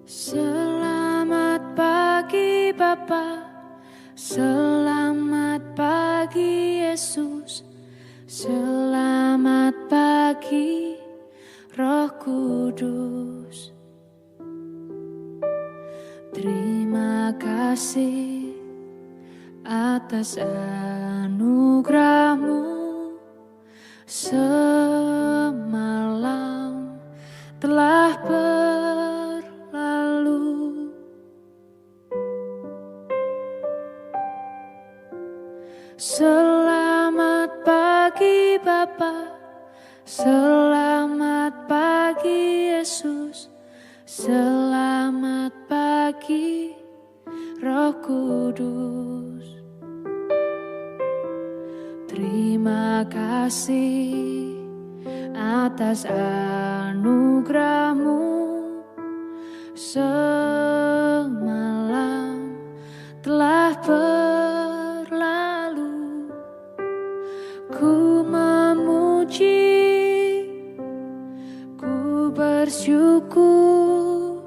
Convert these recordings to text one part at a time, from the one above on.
Selamat pagi Bapa, selamat pagi Yesus, selamat pagi Roh Kudus. Terima kasih atas anugerah-Mu. Semalam telah berlalu, selamat pagi Bapa, selamat pagi Yesus, selamat pagi Roh Kudus. Terima kasih atas anugerah-Mu. Semalam telah berlalu, ku memuji, ku bersyukur,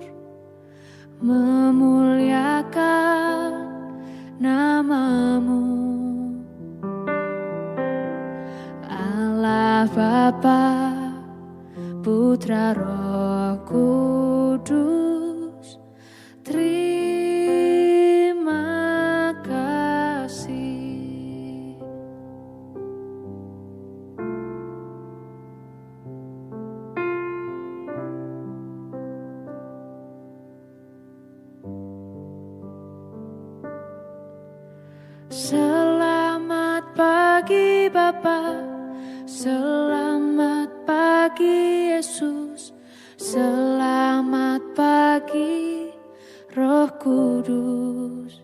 memuliakan nama-Mu. Allah Bapa, Putra Roh Kudus, terima kasih. Selamat pagi Bapa, selamat pagi Yesus, selamat pagi Roh Kudus.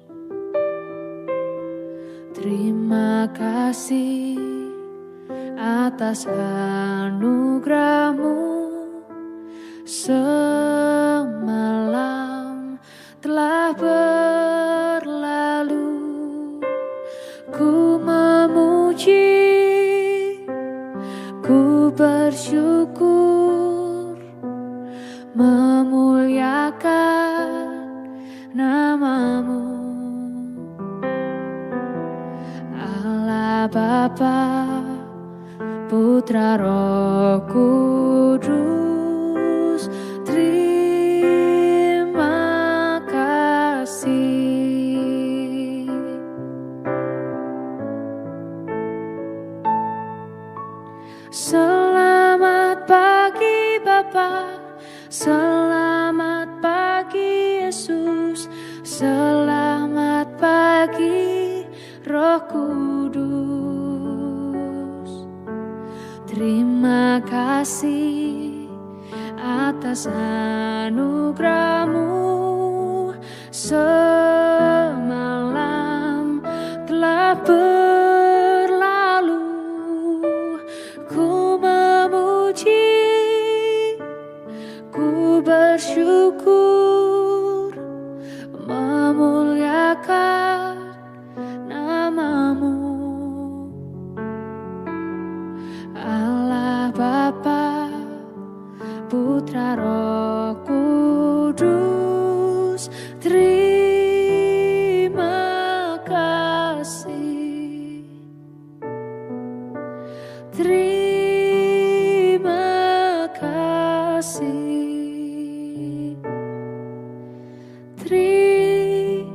Terima kasih atas anugerah-Mu. Semalam telah berlalu, ku memuji, ku bersyukur, memuliakan nama-Mu. Allah Bapa, Putra Roh Kudus, terima kasih. Selamat pagi Bapa, selamat pagi Yesus, selamat pagi Roh Kudus. Terima kasih atas anugerah-Mu. Semalam telah berlalu, ku memuji, ku bersyukur, memuliakan nama-Mu. Allah Bapa, Putra Roh Kudus, terima kasih. Terima kasih. Terima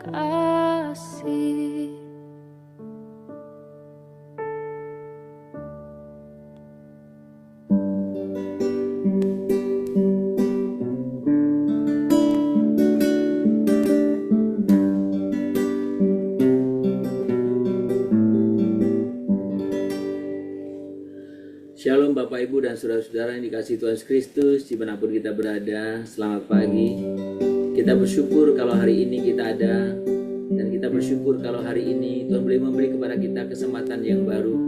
kasih. Shalom Bapak Ibu dan Saudara-saudara yang dikasihi Tuhan Yesus Kristus, dimanapun kita berada, selamat pagi. Kita bersyukur kalau hari ini kita ada, dan kita bersyukur kalau hari ini Tuhan boleh memberi kepada kita kesempatan yang baru,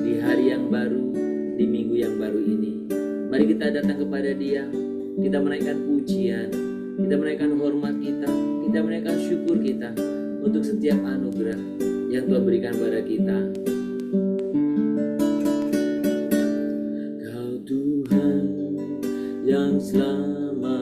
di hari yang baru, di minggu yang baru ini. Mari kita datang kepada Dia, kita menaikkan pujian, kita menaikkan hormat kita menaikkan syukur kita untuk setiap anugerah yang Tuhan berikan kepada kita. Kau Tuhan yang selama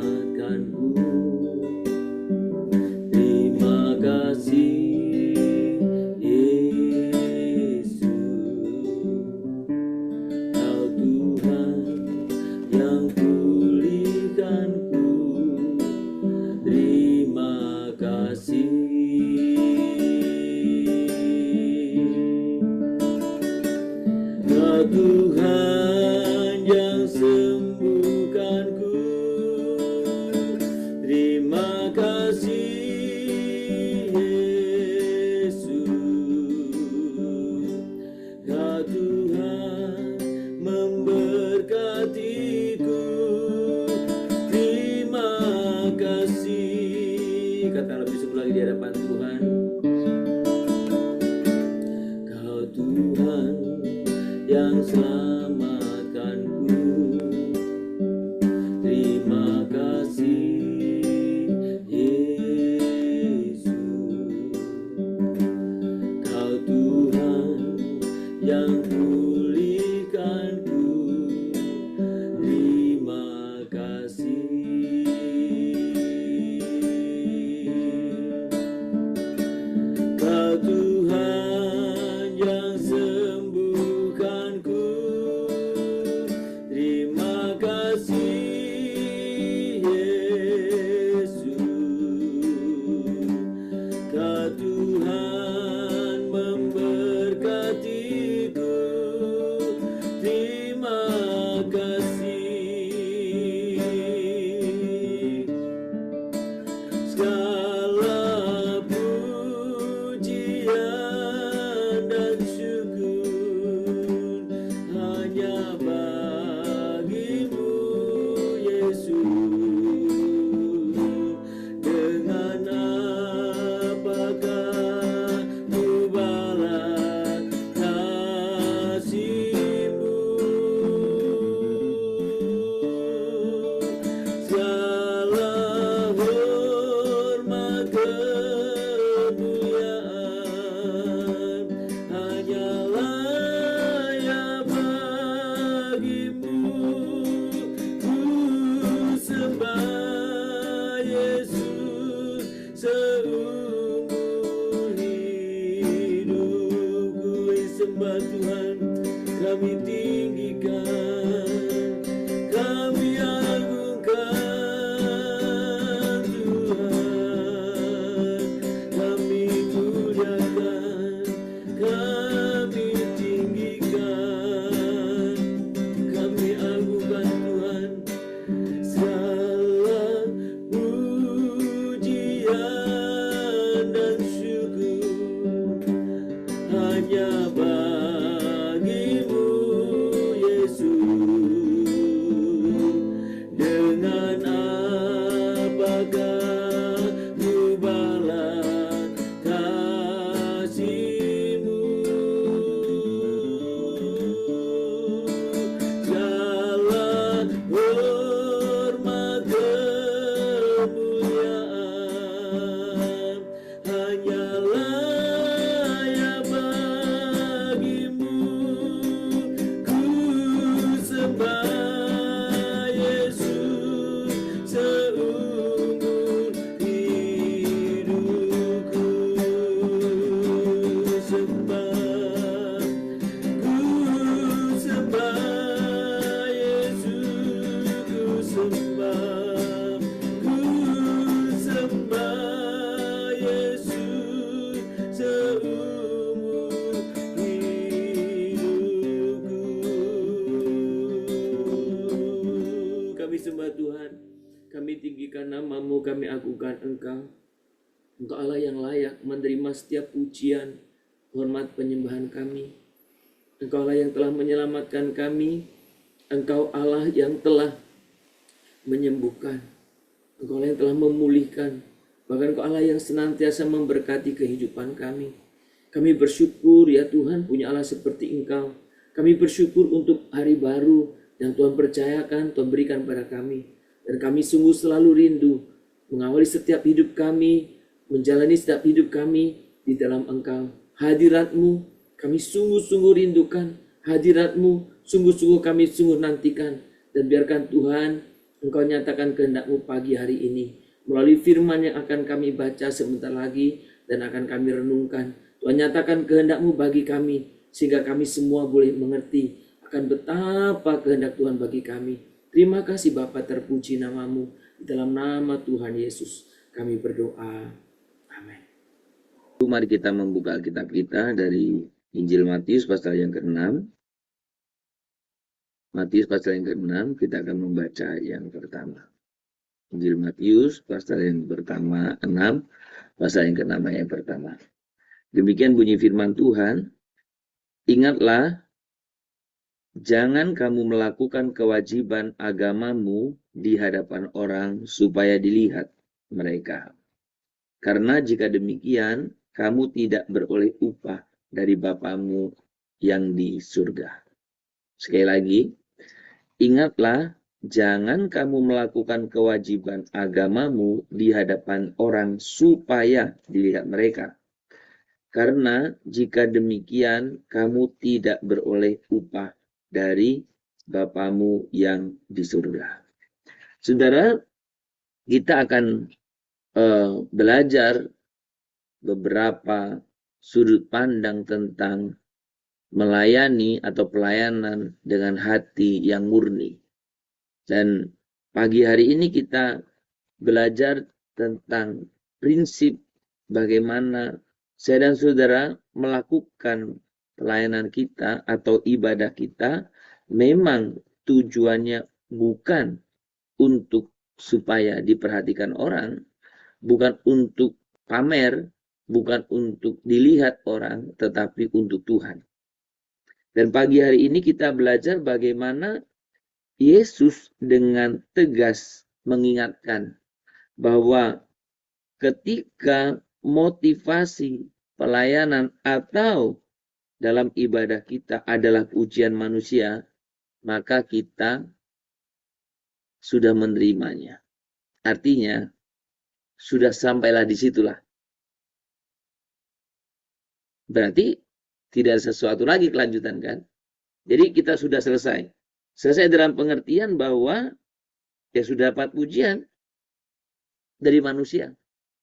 tinggi-tinggikan nama-Mu, kami agungkan Engkau. Engkau Allah yang layak menerima setiap pujian, hormat, penyembahan kami. Engkau Allah yang telah menyelamatkan kami. Engkau Allah yang telah menyembuhkan. Engkau Allah yang telah memulihkan. Bahkan Engkau Allah yang senantiasa memberkati kehidupan kami. Kami bersyukur ya Tuhan punya Allah seperti Engkau. Kami bersyukur untuk hari baru yang Tuhan percayakan, Tuhan berikan pada kami. Dan kami sungguh selalu rindu mengawali setiap hidup kami, menjalani setiap hidup kami di dalam Engkau. Hadirat-Mu kami sungguh-sungguh rindukan. Hadirat-Mu sungguh-sungguh kami sungguh nantikan. Dan biarkan Tuhan Engkau nyatakan kehendak-Mu pagi hari ini melalui firman yang akan kami baca sebentar lagi dan akan kami renungkan. Tuhan nyatakan kehendak-Mu bagi kami sehingga kami semua boleh mengerti akan betapa kehendak Tuhan bagi kami. Terima kasih Bapa, terpuji nama-Mu. Di dalam nama Tuhan Yesus kami berdoa. Amin. Mari kita membuka Alkitab kita dari Injil Matius pasal yang ke-6. Matius pasal yang ke-6, kita akan membaca yang pertama. Injil Matius pasal yang pertama 6, pasal yang ke-6 yang pertama. Demikian bunyi firman Tuhan, ingatlah, jangan kamu melakukan kewajiban agamamu di hadapan orang supaya dilihat mereka. Karena jika demikian, kamu tidak beroleh upah dari Bapamu yang di surga. Sekali lagi, ingatlah, jangan kamu melakukan kewajiban agamamu di hadapan orang supaya dilihat mereka. Karena jika demikian, kamu tidak beroleh upah dari Bapamu yang di surga. Saudara, kita akan belajar beberapa sudut pandang tentang melayani atau pelayanan dengan hati yang murni. Dan pagi hari ini kita belajar tentang prinsip bagaimana saya dan saudara melakukan pelayanan kita atau ibadah kita memang tujuannya bukan untuk supaya diperhatikan orang, bukan untuk pamer, bukan untuk dilihat orang, tetapi untuk Tuhan. Dan pagi hari ini kita belajar bagaimana Yesus dengan tegas mengingatkan bahwa ketika motivasi pelayanan atau dalam ibadah kita adalah pujian manusia, maka kita sudah menerimanya. Artinya, sudah sampailah di situlah. Berarti tidak ada sesuatu lagi kelanjutan kan? Jadi kita sudah selesai. Selesai dalam pengertian bahwa ya sudah dapat pujian dari manusia.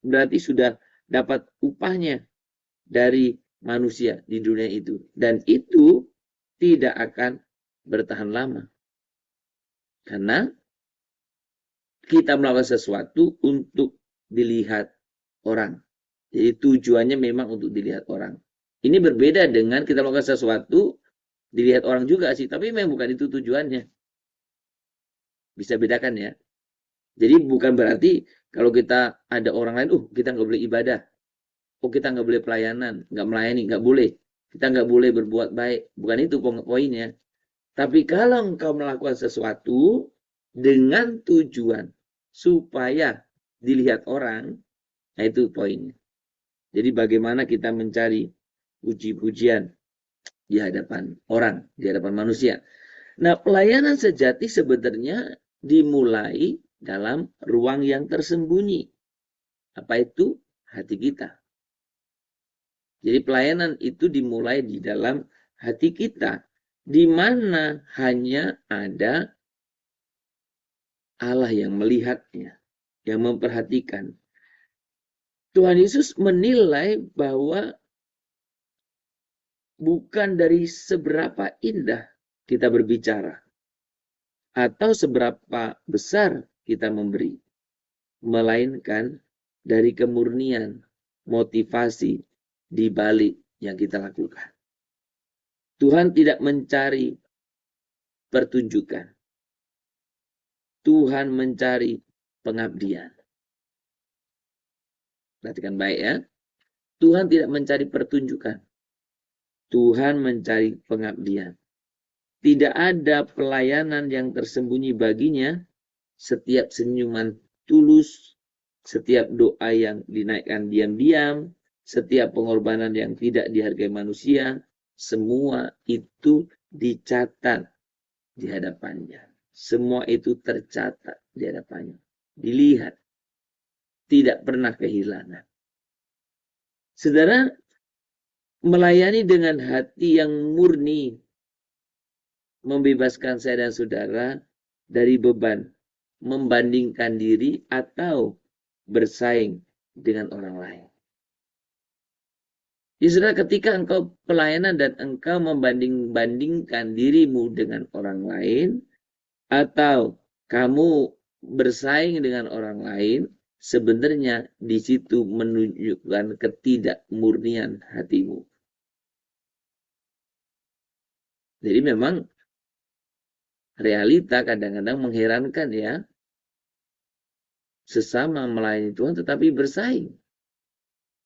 Berarti sudah dapat upahnya dari manusia di dunia itu. Dan itu tidak akan bertahan lama. Karena kita melakukan sesuatu untuk dilihat orang. Jadi tujuannya memang untuk dilihat orang. Ini berbeda dengan kita melakukan sesuatu dilihat orang juga sih. Tapi memang bukan itu tujuannya. Bisa bedakan ya. Jadi bukan berarti kalau kita ada orang lain, kita nggak boleh ibadah. Kita nggak boleh pelayanan, nggak melayani, nggak boleh. Kita nggak boleh berbuat baik. Bukan itu poinnya. Tapi kalau engkau melakukan sesuatu dengan tujuan supaya dilihat orang, nah itu poinnya. Jadi bagaimana kita mencari puji-pujian di hadapan orang, di hadapan manusia. Nah, pelayanan sejati sebenarnya dimulai dalam ruang yang tersembunyi. Apa itu? Hati kita. Jadi pelayanan itu dimulai di dalam hati kita, di mana hanya ada Allah yang melihatnya, yang memperhatikan. Tuhan Yesus menilai bahwa bukan dari seberapa indah kita berbicara atau seberapa besar kita memberi, melainkan dari kemurnian, motivasi di balik yang kita lakukan. Tuhan tidak mencari pertunjukan. Tuhan mencari pengabdian. Perhatikan baik ya. Tuhan tidak mencari pertunjukan. Tuhan mencari pengabdian. Tidak ada pelayanan yang tersembunyi baginya. Setiap senyuman tulus, setiap doa yang dinaikkan diam-diam, setiap pengorbanan yang tidak dihargai manusia, semua itu dicatat di hadapannya. Semua itu tercatat di hadapannya. Dilihat. Tidak pernah kehilangan. Saudara, melayani dengan hati yang murni, membebaskan saya dan saudara dari beban, membandingkan diri atau bersaing dengan orang lain. Ya saudara, ketika engkau pelayanan dan engkau membanding-bandingkan dirimu dengan orang lain, atau kamu bersaing dengan orang lain, sebenarnya di situ menunjukkan ketidakmurnian hatimu. Jadi memang realita kadang-kadang mengherankan ya. Sesama melayani Tuhan tetapi bersaing.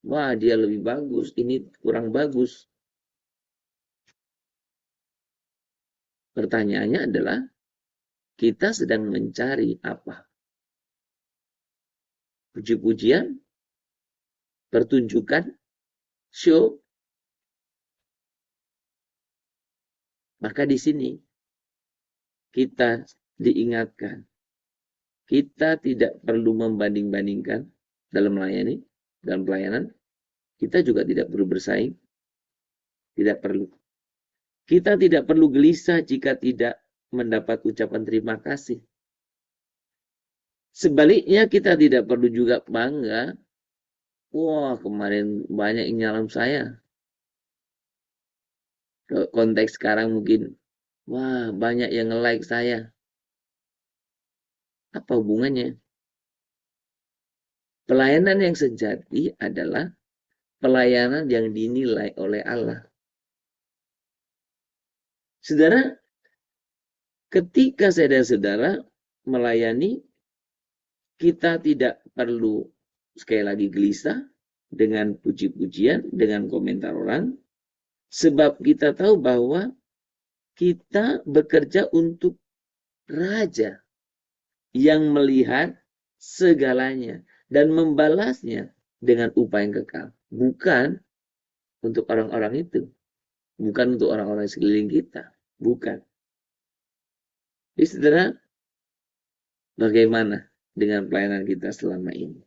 Wah, dia lebih bagus, ini kurang bagus. Pertanyaannya adalah, kita sedang mencari apa? Puji-pujian? Pertunjukan? Show? Maka di sini kita diingatkan, kita tidak perlu membanding-bandingkan dalam melayani, dalam pelayanan. Kita juga tidak perlu bersaing. Tidak perlu. Kita tidak perlu gelisah jika tidak mendapat ucapan terima kasih. Sebaliknya kita tidak perlu juga bangga. Wah, kemarin banyak yang nyalam saya. Konteks sekarang mungkin, wah banyak yang nge-like saya. Apa hubungannya? Pelayanan yang sejati adalah pelayanan yang dinilai oleh Allah. Saudara, ketika saya dan saudara melayani, kita tidak perlu sekali lagi gelisah dengan puji-pujian, dengan komentar orang, sebab kita tahu bahwa kita bekerja untuk Raja yang melihat segalanya dan membalasnya dengan upah yang kekal. Bukan untuk orang-orang itu. Bukan untuk orang-orang sekeliling kita. Bukan. Jadi saudara, bagaimana dengan pelayanan kita selama ini?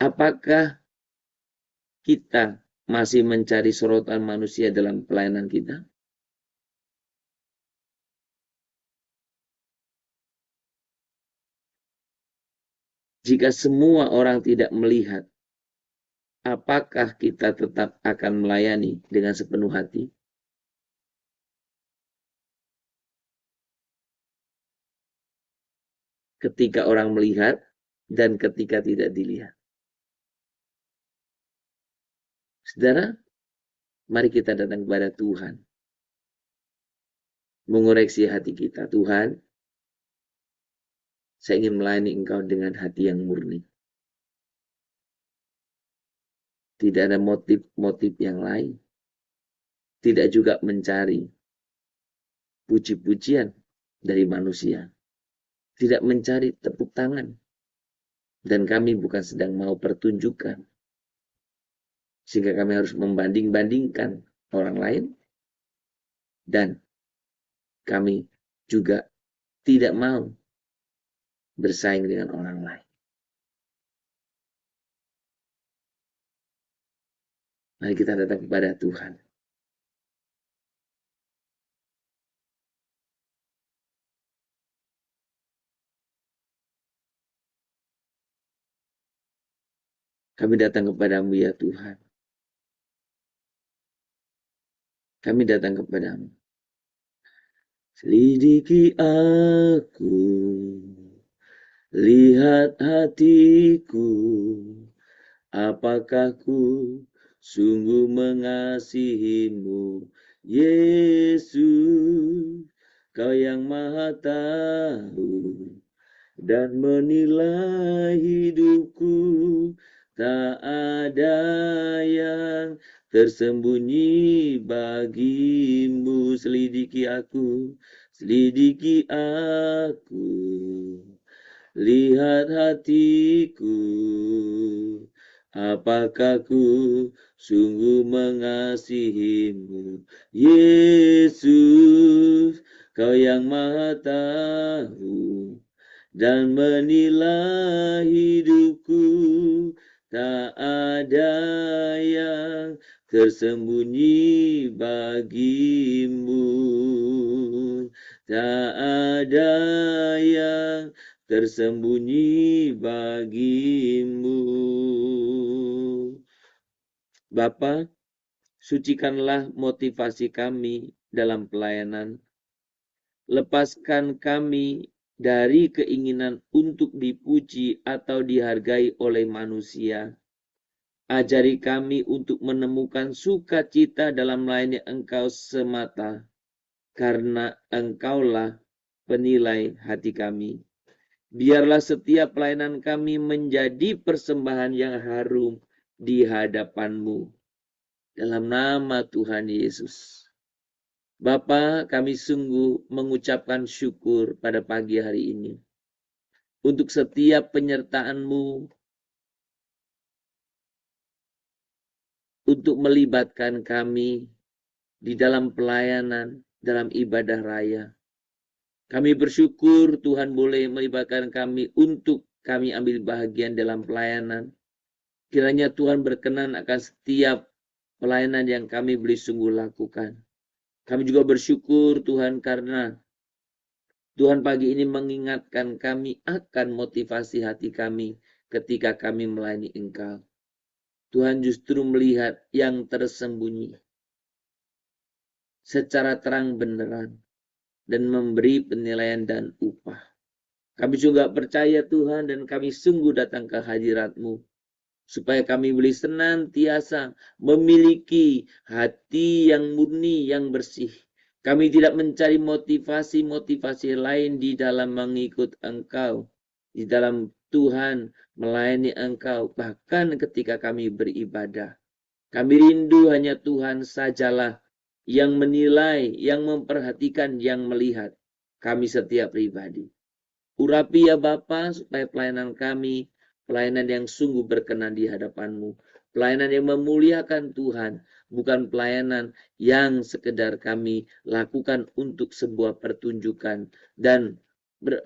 Apakah kita masih mencari sorotan manusia dalam pelayanan kita? Jika semua orang tidak melihat, apakah kita tetap akan melayani dengan sepenuh hati? Ketika orang melihat dan ketika tidak dilihat. Saudara, mari kita datang kepada Tuhan. Mengoreksi hati kita. Tuhan, saya ingin melayani Engkau dengan hati yang murni. Tidak ada motif-motif yang lain. Tidak juga mencari puji-pujian dari manusia. Tidak mencari tepuk tangan. Dan kami bukan sedang mau pertunjukan. Sehingga kami harus membanding-bandingkan orang lain. Dan kami juga tidak mau bersaing dengan orang lain. Mari kita datang kepada Tuhan. Kami datang kepadamu ya Tuhan. Kami datang kepadamu. Selidiki aku, lihat hatiku, apakah ku sungguh mengasihimu, Yesus, Kau yang Maha Tahu dan menilai hidupku. Tak ada yang tersembunyi bagimu. Selidiki aku, lihat hatiku. Apakah ku sungguh mengasihimu, Yesus, Kau yang Maha Tahu dan menilai hidupku. Tak ada yang tersembunyi bagimu. Tak ada yang tersembunyi bagimu. Bapa, sucikanlah motivasi kami dalam pelayanan. Lepaskan kami dari keinginan untuk dipuji atau dihargai oleh manusia. Ajari kami untuk menemukan sukacita dalam melayani Engkau semata, karena Engkaulah penilai hati kami. Biarlah setiap pelayanan kami menjadi persembahan yang harum di hadapan-Mu. Dalam nama Tuhan Yesus. Bapa, kami sungguh mengucapkan syukur pada pagi hari ini. Untuk setiap penyertaan-Mu, untuk melibatkan kami di dalam pelayanan, dalam ibadah raya. Kami bersyukur Tuhan boleh melibatkan kami untuk kami ambil bahagian dalam pelayanan. Kiranya Tuhan berkenan akan setiap pelayanan yang kami boleh sungguh lakukan. Kami juga bersyukur Tuhan karena Tuhan pagi ini mengingatkan kami akan motivasi hati kami ketika kami melayani Engkau. Tuhan justru melihat yang tersembunyi secara terang beneran dan memberi penilaian dan upah. Kami juga percaya Tuhan dan kami sungguh datang ke hadirat-Mu supaya kami boleh senantiasa memiliki hati yang murni, yang bersih. Kami tidak mencari motivasi-motivasi lain di dalam mengikut Engkau, di dalam Tuhan melayani Engkau, bahkan ketika kami beribadah. Kami rindu hanya Tuhan sajalah yang menilai, yang memperhatikan, yang melihat kami setiap pribadi. Urapi ya Bapa supaya pelayanan kami, pelayanan yang sungguh berkenan di hadapan-Mu. Pelayanan yang memuliakan Tuhan, bukan pelayanan yang sekedar kami lakukan untuk sebuah pertunjukan dan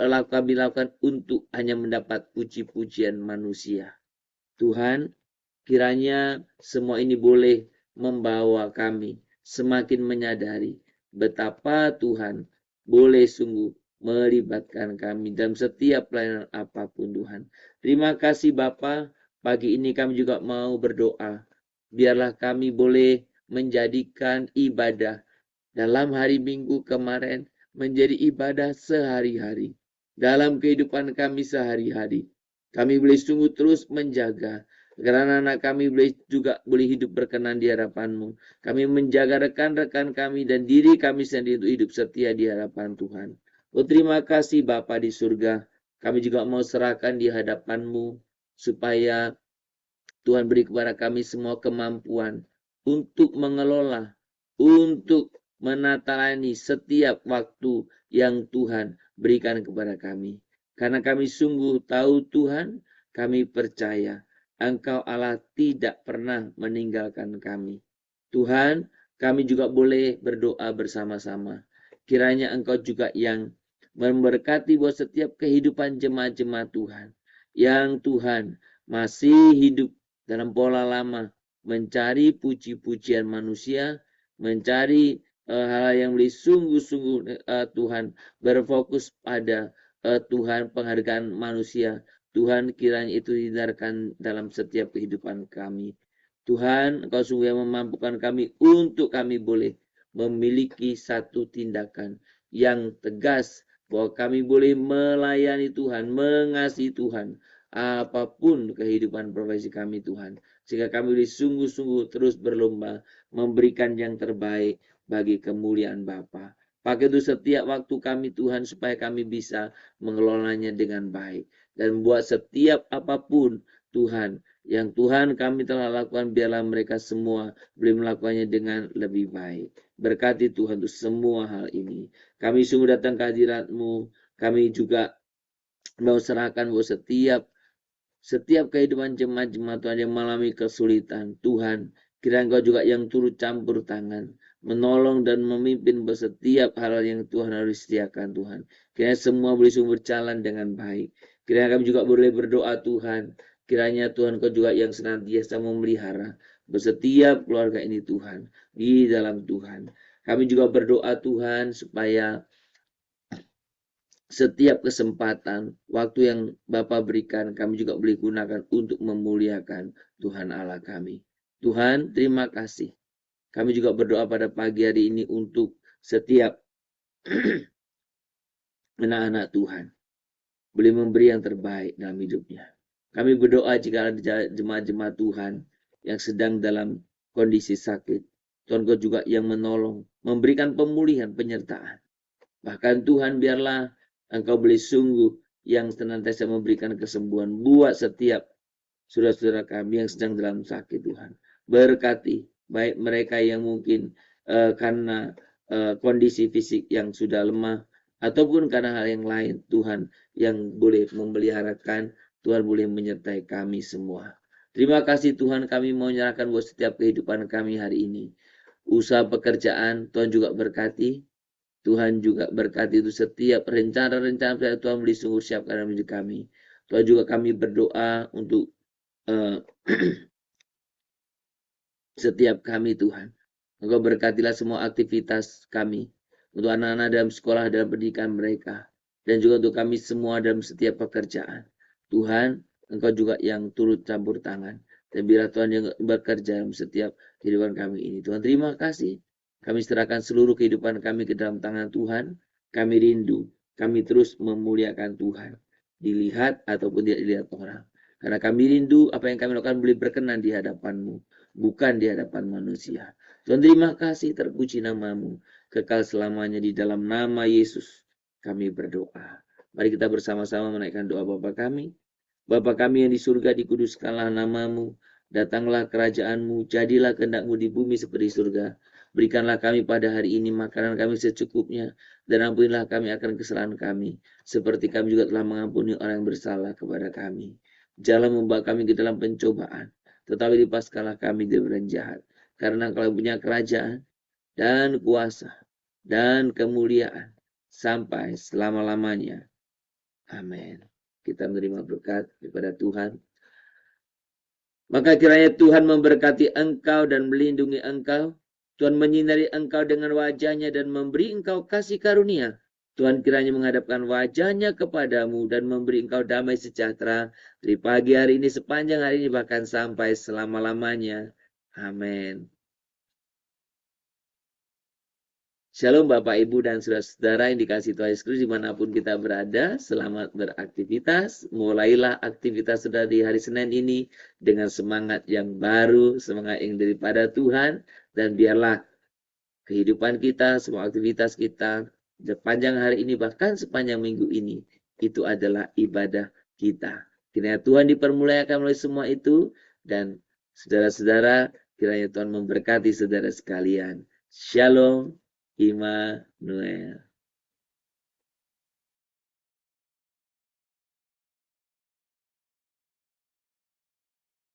kami lakukan untuk hanya mendapat puji-pujian manusia. Tuhan, kiranya semua ini boleh membawa kami semakin menyadari betapa Tuhan boleh sungguh melibatkan kami dalam setiap pelayanan apapun Tuhan. Terima kasih Bapa, pagi ini kami juga mau berdoa. Biarlah kami boleh menjadikan ibadah dalam hari Minggu kemarin menjadi ibadah sehari-hari. Dalam kehidupan kami sehari-hari. Kami boleh sungguh terus menjaga. Karena anak kami boleh hidup berkenan di hadapan-Mu. Kami menjaga rekan-rekan kami dan diri kami sendiri untuk hidup setia di hadapan Tuhan. Oh, terima kasih Bapa di surga. Kami juga mau serahkan di hadapan-Mu supaya Tuhan beri kepada kami semua kemampuan untuk mengelola, untuk menatani setiap waktu yang Tuhan berikan kepada kami. Karena kami sungguh tahu Tuhan, kami percaya Engkau Allah tidak pernah meninggalkan kami. Tuhan, kami juga boleh berdoa bersama-sama. Kiranya Engkau juga yang memberkati buat setiap kehidupan jemaat-jemaat Tuhan. Yang Tuhan masih hidup dalam pola lama, mencari puji-pujian manusia, mencari hal yang boleh sungguh-sungguh Tuhan berfokus pada Tuhan penghargaan manusia. Tuhan kiranya itu dihindarkan dalam setiap kehidupan kami. Tuhan, Engkau sungguh yang memampukan kami untuk kami boleh memiliki satu tindakan yang tegas bahwa kami boleh melayani Tuhan, mengasihi Tuhan, apapun kehidupan profesi kami Tuhan. Sehingga kami boleh sungguh-sungguh terus berlomba memberikan yang terbaik bagi kemuliaan Bapa. Pakai untuk setiap waktu kami Tuhan, supaya kami bisa mengelolanya dengan baik. Dan buat setiap apapun Tuhan, yang Tuhan kami telah lakukan, biarlah mereka semua boleh melakukannya dengan lebih baik. Berkati Tuhan untuk semua hal ini. Kami sungguh datang ke hadirat-Mu. Kami juga mau serahkan buat setiap kehidupan jemaat-jemaat Tuhan yang mengalami kesulitan. Tuhan, kiranya Engkau juga yang turut campur tangan, menolong dan memimpin setiap hal yang Tuhan harus sediakan Tuhan. Kiranya semua boleh sungguh berjalan dengan baik. Kiranya kami juga boleh berdoa Tuhan. Kiranya Tuhan Kau juga yang senantiasa memelihara setiap keluarga ini Tuhan. Di dalam Tuhan. Kami juga berdoa Tuhan supaya setiap kesempatan, waktu yang Bapa berikan, kami juga boleh gunakan untuk memuliakan Tuhan Allah kami. Tuhan, terima kasih. Kami juga berdoa pada pagi hari ini untuk setiap anak-anak Tuhan. Boleh memberi yang terbaik dalam hidupnya. Kami berdoa jika ada jemaat-jemaat Tuhan yang sedang dalam kondisi sakit. Tuhan Kau juga yang menolong, memberikan pemulihan, penyertaan. Bahkan Tuhan, biarlah Engkau boleh sungguh yang senantiasa memberikan kesembuhan buat setiap saudara-saudara kami yang sedang dalam sakit Tuhan. Berkati baik mereka yang mungkin karena kondisi fisik yang sudah lemah, ataupun karena hal yang lain, Tuhan yang boleh memeliharakan, Tuhan boleh menyertai kami semua. Terima kasih Tuhan, kami mau menyerahkan buat setiap kehidupan kami hari ini. Usaha pekerjaan, Tuhan juga berkati. Tuhan juga berkati itu setiap rencana-rencana Tuhan boleh sungguh siapkan dalam hidup kami. Tuhan juga kami berdoa untuk setiap kami Tuhan. Engkau berkatilah semua aktivitas kami. Untuk anak-anak dalam sekolah, dalam pendidikan mereka. Dan juga untuk kami semua dalam setiap pekerjaan. Tuhan, Engkau juga yang turut campur tangan. Dan biarlah Tuhan yang bekerja dalam setiap kehidupan kami ini. Tuhan, terima kasih. Kami serahkan seluruh kehidupan kami ke dalam tangan Tuhan. Kami rindu, kami terus memuliakan Tuhan. Dilihat ataupun tidak dilihat orang. Karena kami rindu apa yang kami lakukan boleh berkenan di hadapan-Mu. Bukan di hadapan manusia. Tuhan, terima kasih, terpuji nama-Mu. Kekal selamanya di dalam nama Yesus. Kami berdoa. Mari kita bersama-sama menaikkan doa Bapa kami. Bapa kami yang di surga, dikuduskanlah nama-Mu. Datanglah kerajaan-Mu. Jadilah kehendak-Mu di bumi seperti surga. Berikanlah kami pada hari ini makanan kami secukupnya, dan ampunilah kami akan kesalahan kami, seperti kami juga telah mengampuni orang yang bersalah kepada kami. Janganlah membawa kami ke dalam pencobaan, tetapi lepaskanlah kami dari orang jahat. Karena Engkau punya kerajaan, dan kuasa, dan kemuliaan, sampai selama-lamanya. Amin. Kita menerima berkat daripada Tuhan. Maka kiranya Tuhan memberkati engkau dan melindungi engkau. Tuhan menyinari engkau dengan wajahnya dan memberi engkau kasih karunia. Tuhan kiranya menghadapkan wajahnya kepadamu dan memberi engkau damai sejahtera dari pagi hari ini, sepanjang hari ini, bahkan sampai selama-lamanya. Amin. Shalom Bapak, Ibu, dan saudara-saudara yang dikasihi Tuhan Yesus Kristus dimanapun kita berada. Selamat beraktivitas. Mulailah aktivitas saudara di hari Senin ini dengan semangat yang baru, semangat yang daripada Tuhan. Dan biarlah kehidupan kita, semua aktivitas kita sepanjang hari ini, bahkan sepanjang minggu ini, itu adalah ibadah kita. Kiranya Tuhan dipermuliakan melalui semua itu. Dan saudara-saudara, kiranya Tuhan memberkati saudara sekalian. Shalom. Immanuel.